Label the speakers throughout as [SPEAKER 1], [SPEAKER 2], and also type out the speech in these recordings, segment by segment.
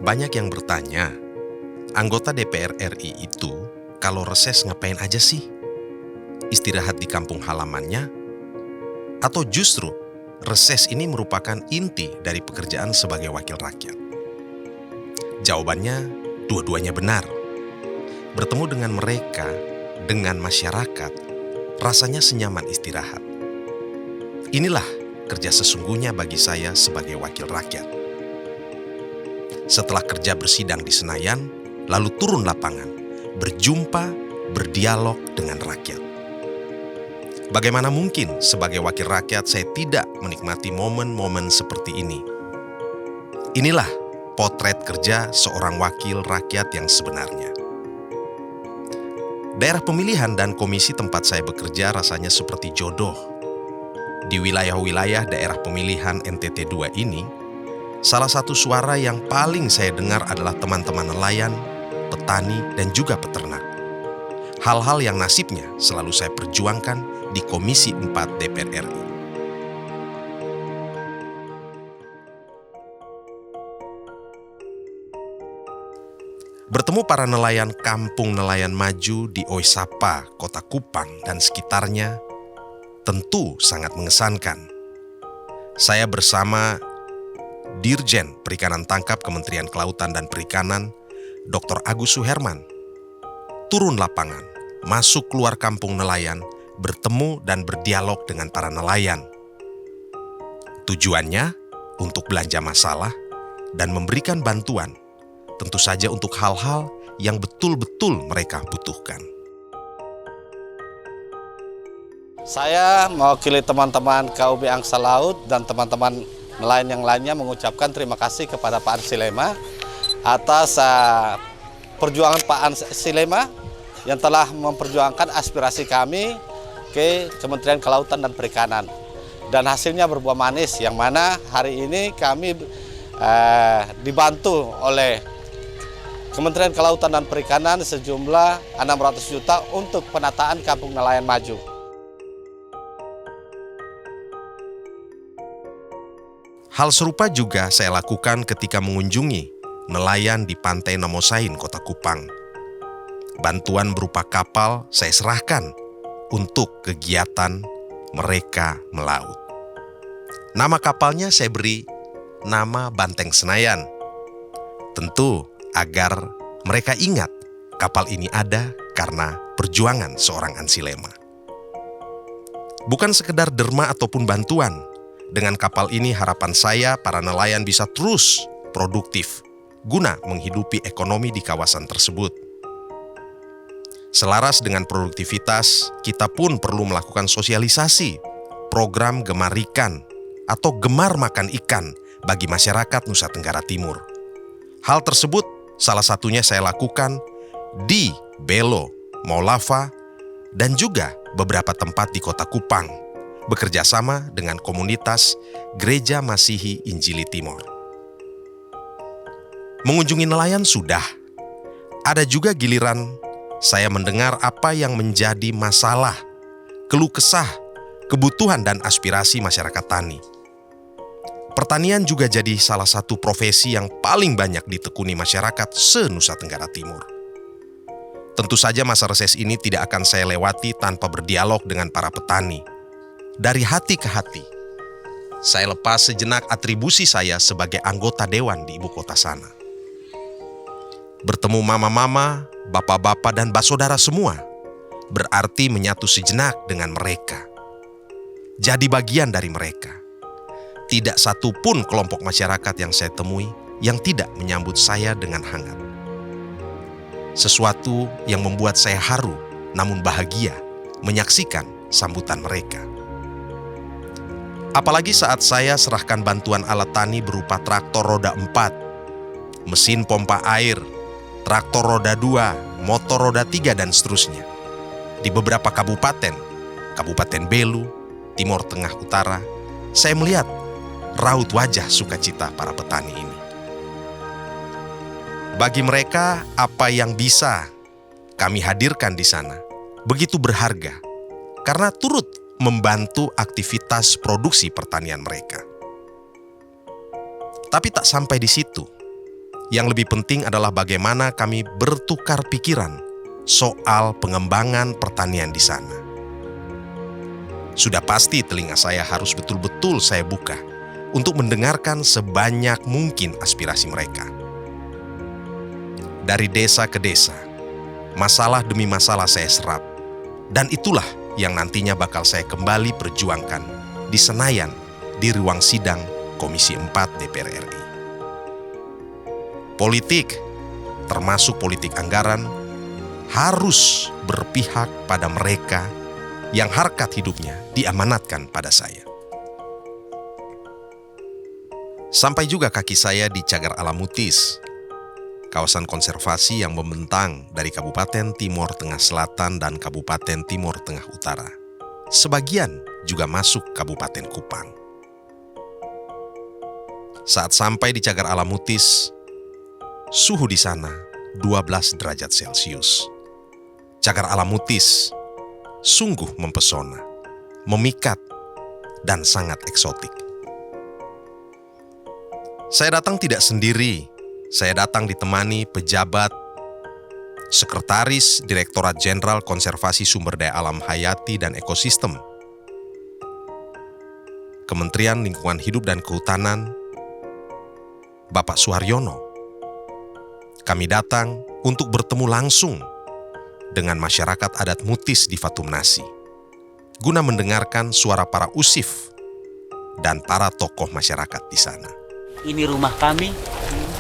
[SPEAKER 1] Banyak yang bertanya, anggota DPR RI itu kalau reses ngapain aja sih? Istirahat di kampung halamannya? Atau justru reses ini merupakan inti dari pekerjaan sebagai wakil rakyat? Jawabannya, dua-duanya benar. Bertemu dengan mereka, dengan masyarakat, rasanya senyaman istirahat. Inilah kerja sesungguhnya bagi saya sebagai wakil rakyat. Setelah kerja bersidang di Senayan, lalu turun lapangan, berjumpa, berdialog dengan rakyat. Bagaimana mungkin sebagai wakil rakyat saya tidak menikmati momen-momen seperti ini? Inilah potret kerja seorang wakil rakyat yang sebenarnya. Daerah pemilihan dan komisi tempat saya bekerja rasanya seperti jodoh. Di wilayah-wilayah daerah pemilihan NTT 2 ini, salah satu suara yang paling saya dengar adalah teman-teman nelayan, petani, dan juga peternak. Hal-hal yang nasibnya selalu saya perjuangkan di Komisi 4 DPR RI. Bertemu para nelayan Kampung Nelayan Maju di Oisapa, Kota Kupang, dan sekitarnya tentu sangat mengesankan. Saya bersama Dirjen Perikanan Tangkap Kementerian Kelautan dan Perikanan, Dr. Agus Suherman, turun lapangan, masuk keluar kampung nelayan, bertemu dan berdialog dengan para nelayan. Tujuannya untuk belanja masalah dan memberikan bantuan, tentu saja untuk hal-hal yang betul-betul mereka butuhkan.
[SPEAKER 2] Saya mewakili teman-teman KUB Angsa Laut dan teman-teman nelayan yang lainnya mengucapkan terima kasih kepada Pak Ansilema atas perjuangan Pak Ansilema yang telah memperjuangkan aspirasi kami ke Kementerian Kelautan dan Perikanan. Dan hasilnya berbuah manis, yang mana hari ini kami dibantu oleh Kementerian Kelautan dan Perikanan sejumlah 600 juta untuk penataan Kampung Nelayan Maju.
[SPEAKER 1] Hal serupa juga saya lakukan ketika mengunjungi nelayan di Pantai Nomosain, Kota Kupang. Bantuan berupa kapal saya serahkan untuk kegiatan mereka melaut. Nama kapalnya saya beri nama Banteng Senayan. Tentu agar mereka ingat kapal ini ada karena perjuangan seorang Ansilema. Bukan sekedar derma ataupun bantuan. Dengan kapal ini harapan saya para nelayan bisa terus produktif guna menghidupi ekonomi di kawasan tersebut. Selaras dengan produktivitas, kita pun perlu melakukan sosialisasi program Gemar Ikan atau Gemar Makan Ikan bagi masyarakat Nusa Tenggara Timur. Hal tersebut salah satunya saya lakukan di Belo, Maulava, dan juga beberapa tempat di Kota Kupang, bekerja sama dengan komunitas Gereja Masihi Injili Timor. Mengunjungi nelayan sudah. Ada juga giliran saya mendengar apa yang menjadi masalah, keluh kesah, kebutuhan dan aspirasi masyarakat tani. Pertanian juga jadi salah satu profesi yang paling banyak ditekuni masyarakat se-Nusa Tenggara Timur. Tentu saja masa reses ini tidak akan saya lewati tanpa berdialog dengan para petani. Dari hati ke hati, saya lepas sejenak atribusi saya sebagai anggota dewan di ibu kota sana. Bertemu mama-mama, bapak-bapak, dan basodara semua, berarti menyatu sejenak dengan mereka. Jadi bagian dari mereka. Tidak satu pun kelompok masyarakat yang saya temui yang tidak menyambut saya dengan hangat. Sesuatu yang membuat saya haru, namun bahagia, menyaksikan sambutan mereka. Apalagi saat saya serahkan bantuan alat tani berupa traktor roda 4, mesin pompa air, traktor roda 2, motor roda 3, dan seterusnya. Di beberapa kabupaten, Kabupaten Belu, Timur Tengah Utara, saya melihat raut wajah sukacita para petani ini. Bagi mereka, apa yang bisa kami hadirkan di sana begitu berharga, karena turut membantu aktivitas produksi pertanian mereka. Tapi tak sampai di situ. Yang lebih penting adalah bagaimana kami bertukar pikiran soal pengembangan pertanian di sana. Sudah pasti telinga saya harus betul-betul saya buka untuk mendengarkan sebanyak mungkin aspirasi mereka. Dari desa ke desa, masalah demi masalah saya serap, dan itulah yang nantinya bakal saya kembali perjuangkan di Senayan, di ruang sidang Komisi 4 DPR RI. Politik, termasuk politik anggaran, harus berpihak pada mereka yang harkat hidupnya diamanatkan pada saya. Sampai juga kaki saya di Cagar Alam Mutis, kawasan konservasi yang membentang dari Kabupaten Timor Tengah Selatan dan Kabupaten Timor Tengah Utara. Sebagian juga masuk Kabupaten Kupang. Saat sampai di Cagar Alam Mutis, suhu di sana 12 derajat Celcius. Cagar Alam Mutis sungguh mempesona, memikat, dan sangat eksotik. Saya datang tidak sendiri, saya datang ditemani pejabat, Sekretaris Direktorat Jenderal Konservasi Sumber Daya Alam Hayati dan Ekosistem, Kementerian Lingkungan Hidup dan Kehutanan, Bapak Suharyono. Kami datang untuk bertemu langsung dengan masyarakat adat Mutis di Fatumnasi, guna mendengarkan suara para usif dan para tokoh masyarakat di sana.
[SPEAKER 3] Ini rumah kami,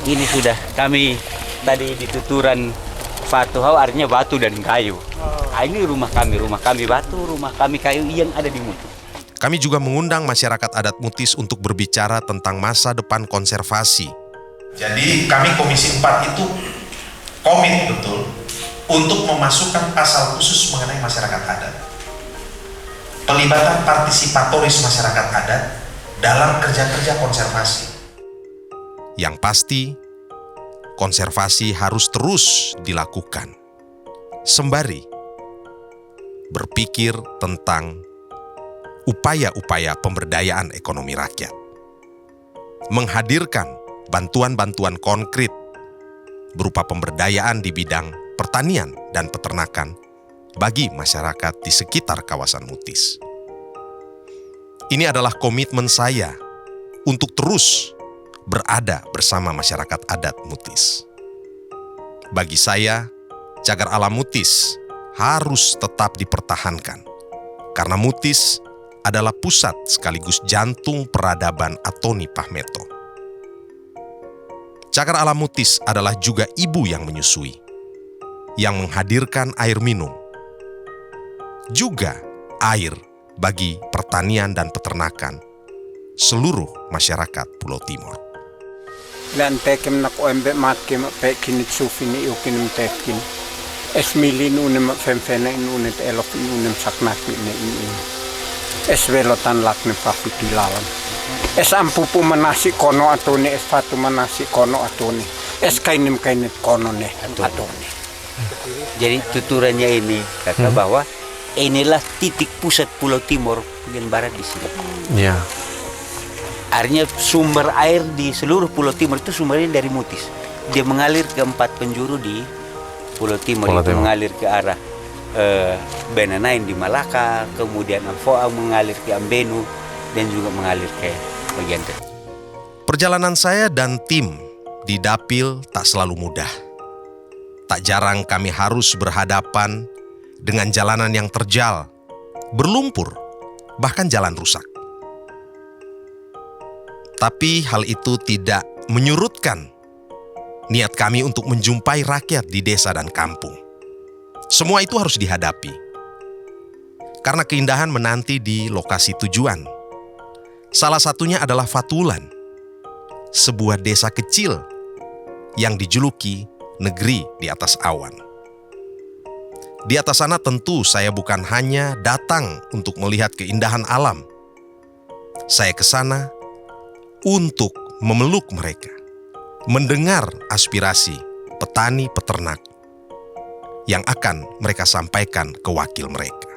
[SPEAKER 3] ini sudah kami tadi di tuturan Fatuhau, artinya batu dan kayu. Ini rumah kami batu, rumah kami kayu yang ada di Mutis.
[SPEAKER 1] Kami juga mengundang masyarakat adat Mutis untuk berbicara tentang masa depan konservasi. Jadi kami Komisi 4 itu komit betul untuk memasukkan pasal khusus mengenai masyarakat adat. Pelibatan partisipatoris masyarakat adat dalam kerja-kerja konservasi. Yang pasti, konservasi harus terus dilakukan, sembari berpikir tentang upaya-upaya pemberdayaan ekonomi rakyat. Menghadirkan bantuan-bantuan konkret berupa pemberdayaan di bidang pertanian dan peternakan bagi masyarakat di sekitar kawasan Mutis. Ini adalah komitmen saya untuk terus berada bersama masyarakat adat Mutis. Bagi saya, Cagar Alam Mutis harus tetap dipertahankan karena Mutis adalah pusat sekaligus jantung peradaban Atoni Pahmeto. Cagar Alam Mutis adalah juga ibu yang menyusui, yang menghadirkan air minum, juga air bagi pertanian dan peternakan seluruh masyarakat Pulau Timor.
[SPEAKER 4] Lan tekem nak ombe matke ma pekin sufini ukin tekin. Esmilin unem femfena unem elok unem saknak ne ini. Esvelotan lakne pafitilawan. Es ampupu manasi kono atone, es fatu manasi kono atone, es kainim kono ne atone.
[SPEAKER 3] Jadi tuturannya ini kata bahwa inilah titik pusat Pulau Timor bagian barat di sini.
[SPEAKER 1] Ya.
[SPEAKER 3] Artinya sumber air di seluruh Pulau Timor itu sumbernya dari Mutis. Dia mengalir ke 4 penjuru di Pulau Timor, mengalir ke arah Benanain di Malaka, kemudian Amfoa mengalir ke Ambenu, dan juga mengalir ke bagian tengah.
[SPEAKER 1] Perjalanan saya dan tim di Dapil tak selalu mudah. Tak jarang kami harus berhadapan dengan jalanan yang terjal, berlumpur, bahkan jalan rusak. Tapi hal itu tidak menyurutkan niat kami untuk menjumpai rakyat di desa dan kampung. Semua itu harus dihadapi, karena keindahan menanti di lokasi tujuan. Salah satunya adalah Fatulan, sebuah desa kecil yang dijuluki negeri di atas awan. Di atas sana tentu saya bukan hanya datang untuk melihat keindahan alam. Saya ke sana untuk memeluk mereka, mendengar aspirasi petani peternak yang akan mereka sampaikan ke wakil mereka.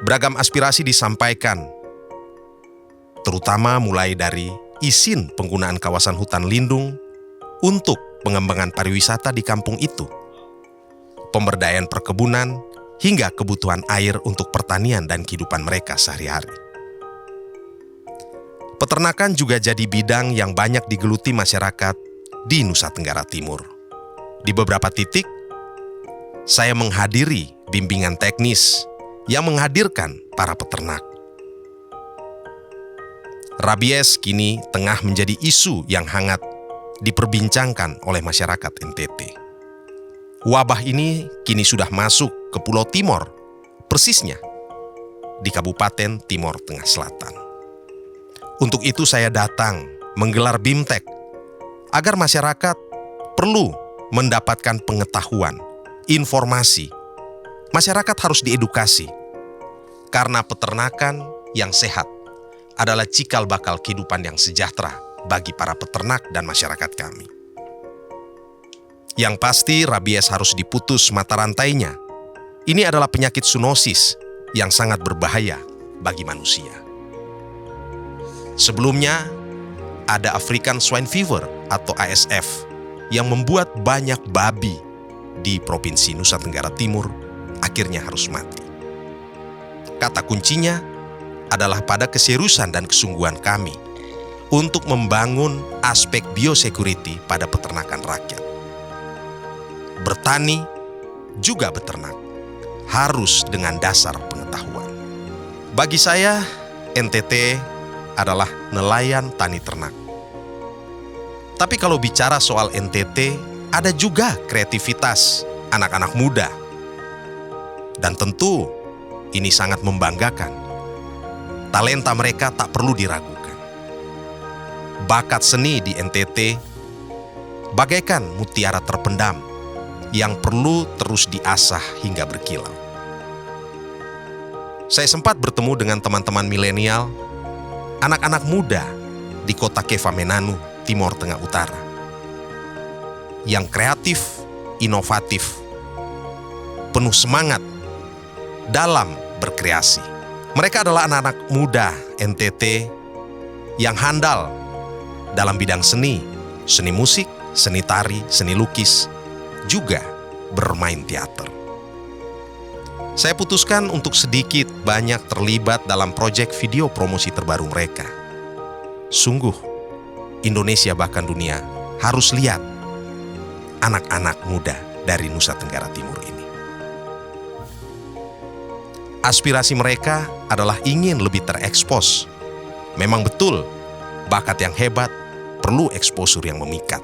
[SPEAKER 1] Beragam aspirasi disampaikan, terutama mulai dari izin penggunaan kawasan hutan lindung untuk pengembangan pariwisata di kampung itu, pemberdayaan perkebunan, hingga kebutuhan air untuk pertanian dan kehidupan mereka sehari-hari. Peternakan juga jadi bidang yang banyak digeluti masyarakat di Nusa Tenggara Timur. Di beberapa titik, saya menghadiri bimbingan teknis yang menghadirkan para peternak. Rabies kini tengah menjadi isu yang hangat diperbincangkan oleh masyarakat NTT. Wabah ini kini sudah masuk ke Pulau Timor, persisnya di Kabupaten Timor Tengah Selatan. Untuk itu saya datang menggelar BIMTEK agar masyarakat perlu mendapatkan pengetahuan, informasi. Masyarakat harus diedukasi karena peternakan yang sehat adalah cikal bakal kehidupan yang sejahtera bagi para peternak dan masyarakat kami. Yang pasti rabies harus diputus mata rantainya. Ini adalah penyakit zoonosis yang sangat berbahaya bagi manusia. Sebelumnya, ada African Swine Fever atau ASF yang membuat banyak babi di Provinsi Nusa Tenggara Timur akhirnya harus mati. Kata kuncinya adalah pada keseriusan dan kesungguhan kami untuk membangun aspek biosecurity pada peternakan rakyat. Bertani, juga beternak, harus dengan dasar pengetahuan. Bagi saya, NTT adalah nelayan tani ternak. Tapi kalau bicara soal NTT, ada juga kreativitas anak-anak muda. Dan tentu, ini sangat membanggakan. Talenta mereka tak perlu diragukan. Bakat seni di NTT bagaikan mutiara terpendam yang perlu terus diasah hingga berkilau. Saya sempat bertemu dengan teman-teman milenial, anak-anak muda di kota Kefa-Menanu, Timor Tengah Utara, yang kreatif, inovatif, penuh semangat dalam berkreasi. Mereka adalah anak-anak muda NTT yang handal dalam bidang seni, seni musik, seni tari, seni lukis, juga bermain teater. Saya putuskan untuk sedikit banyak terlibat dalam proyek video promosi terbaru mereka. Sungguh, Indonesia bahkan dunia harus lihat anak-anak muda dari Nusa Tenggara Timur ini. Aspirasi mereka adalah ingin lebih terekspos. Memang betul, bakat yang hebat perlu eksposur yang memikat.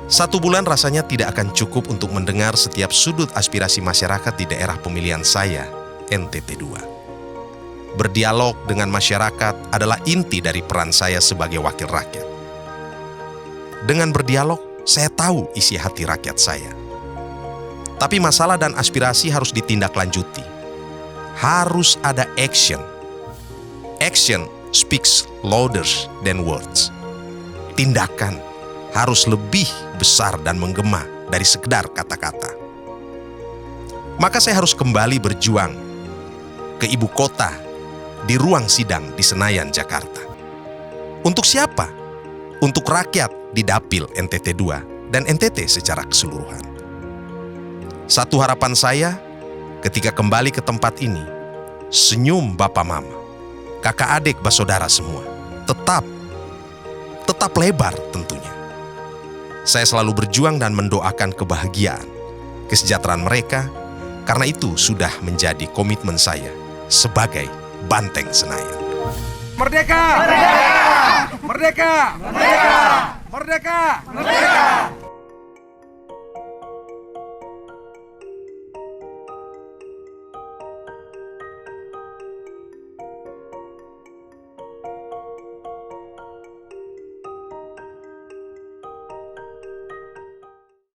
[SPEAKER 1] 1 bulan rasanya tidak akan cukup untuk mendengar setiap sudut aspirasi masyarakat di daerah pemilihan saya, NTT 2. Berdialog dengan masyarakat adalah inti dari peran saya sebagai wakil rakyat. Dengan berdialog, saya tahu isi hati rakyat saya. Tapi masalah dan aspirasi harus ditindaklanjuti. Harus ada action. Action speaks louder than words. Tindakan harus lebih besar dan menggema dari sekedar kata-kata. Maka saya harus kembali berjuang ke ibu kota di ruang sidang di Senayan, Jakarta. Untuk siapa? Untuk rakyat di Dapil NTT 2 dan NTT secara keseluruhan. Satu harapan saya ketika kembali ke tempat ini, senyum Bapak Mama, kakak adik bersaudara semua, tetap lebar tentunya. Saya selalu berjuang dan mendoakan kebahagiaan, kesejahteraan mereka, karena itu sudah menjadi komitmen saya sebagai Banteng Senayan.
[SPEAKER 5] Merdeka! Merdeka! Merdeka! Merdeka! Merdeka! Merdeka!